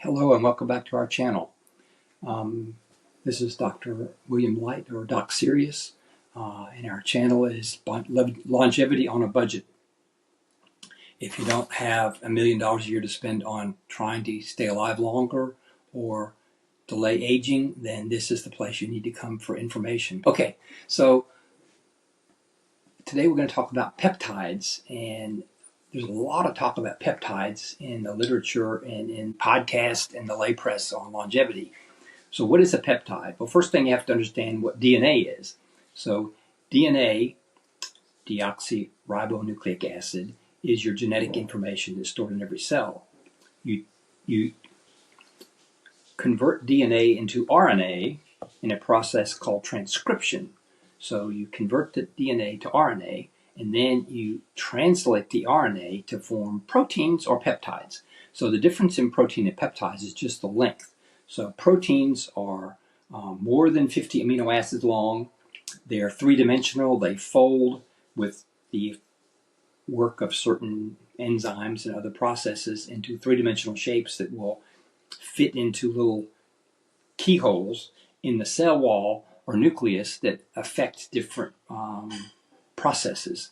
Hello and welcome back to our channel. This is Dr. William Light, or Doc Serious, and our channel is Longevity on a Budget. If you don't have $1 million a year to spend on trying to stay alive longer or delay aging, then this is the place you need to come for information. Okay, so today we're going to talk about peptides, and there's a lot of talk about peptides in the literature and in podcasts and the lay press on longevity. So what is a peptide? Well, first thing you have to understand what DNA is. So DNA, deoxyribonucleic acid, is your genetic information that's stored in every cell. You convert DNA into RNA in a process called transcription. So you convert the DNA to RNA, and then you translate the RNA to form proteins or peptides. So the difference in protein and peptides is just the length. So proteins are more than 50 amino acids long. They are three-dimensional. They fold with the work of certain enzymes and other processes into three-dimensional shapes that will fit into little keyholes in the cell wall or nucleus that affect different processes.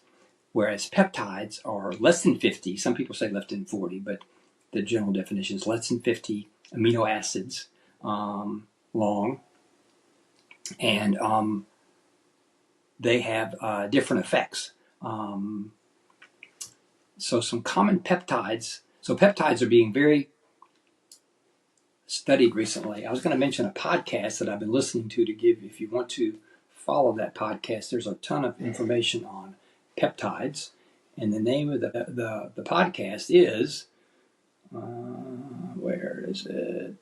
Whereas peptides are less than 50, some people say less than 40, but the general definition is less than 50 amino acids long, and they have different effects. So some common peptides, so peptides are being very studied recently. I was going to mention a podcast that I've been listening to give, if you want to follow that podcast, there's a ton of information on peptides, and the name of the podcast is, where is it?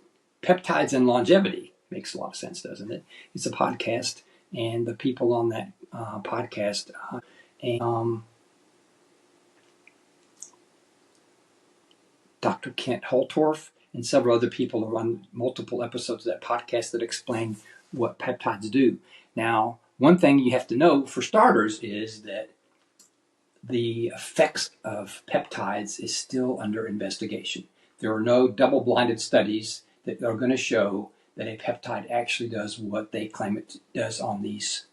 Peptides and Longevity. Makes a lot of sense, doesn't it? It's a podcast, and the people on that podcast, Dr. Kent Holtorf and several other people have run multiple episodes of that podcast that explain what peptides do. Now, one thing you have to know for starters is that the effects of peptides is still under investigation. There are no double-blinded studies that are going to show that a peptide actually does what they claim it does on these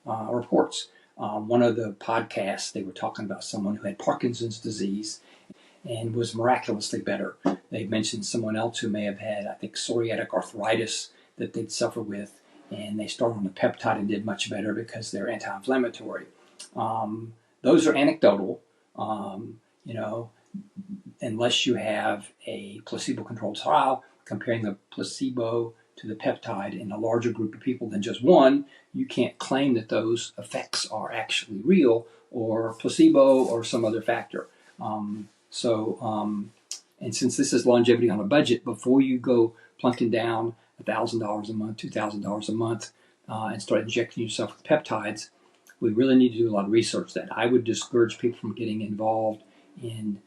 reports. One of the podcasts, they were talking about someone who had Parkinson's disease and was miraculously better. They mentioned someone else who may have had, I think, psoriatic arthritis that they'd suffer with, and they started on a peptide and did much better because they're anti-inflammatory. Those are anecdotal, unless you have a placebo-controlled trial comparing the placebo to the peptide in a larger group of people than just one. You can't claim that those effects are actually real or placebo or some other factor. And since this is longevity on a budget, before you go plunking down $1,000 a month, $2,000 a month, and start injecting yourself with peptides, we really need to do a lot of research that. I would discourage people from getting involved in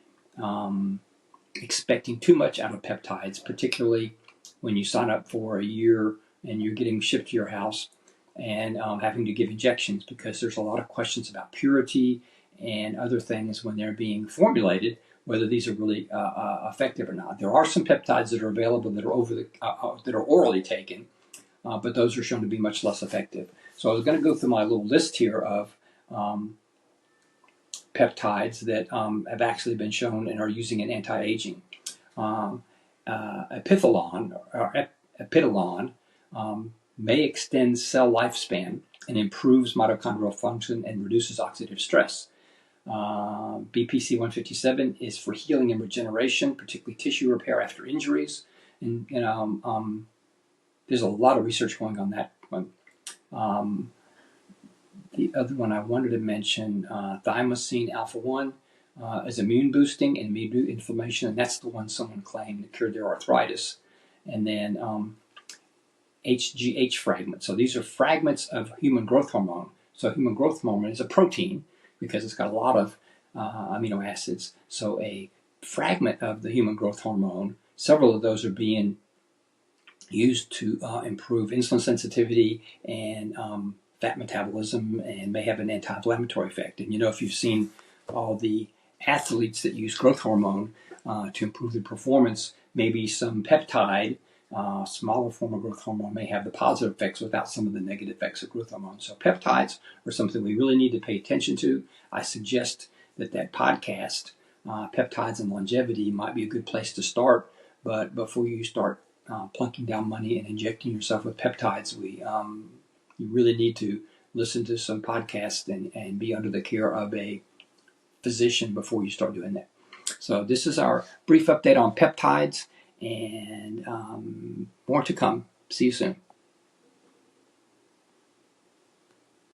expecting too much out of peptides, particularly when you sign up for a year and you're getting shipped to your house and having to give injections, because there's a lot of questions about purity and other things when they're being formulated, whether these are really effective or not. There are some peptides that are available that are that are orally taken, but those are shown to be much less effective. So I was going to go through my little list here of peptides that have actually been shown and are using in anti-aging. Epidolon may extend cell lifespan and improves mitochondrial function and reduces oxidative stress. BPC 157 is for healing and regeneration, particularly tissue repair after injuries. And there's a lot of research going on that one. The other one I wanted to mention, thymosin alpha-1, is immune boosting and immune inflammation, and that's the one someone claimed cured their arthritis. And then HGH fragments. So these are fragments of human growth hormone. So human growth hormone is a protein because it's got a lot of amino acids. So a fragment of the human growth hormone, several of those are being used to improve insulin sensitivity and fat metabolism, and may have an anti-inflammatory effect. And if you've seen all the athletes that use growth hormone, to improve the performance. Maybe some peptide, smaller form of growth hormone, may have the positive effects without some of the negative effects of growth hormone. So peptides are something we really need to pay attention to. I suggest that podcast, Peptides and Longevity, might be a good place to start. But before you start plunking down money and injecting yourself with peptides, you really need to listen to some podcasts and be under the care of a physician before you start doing that. So this is our brief update on peptides, and more to come. See you soon.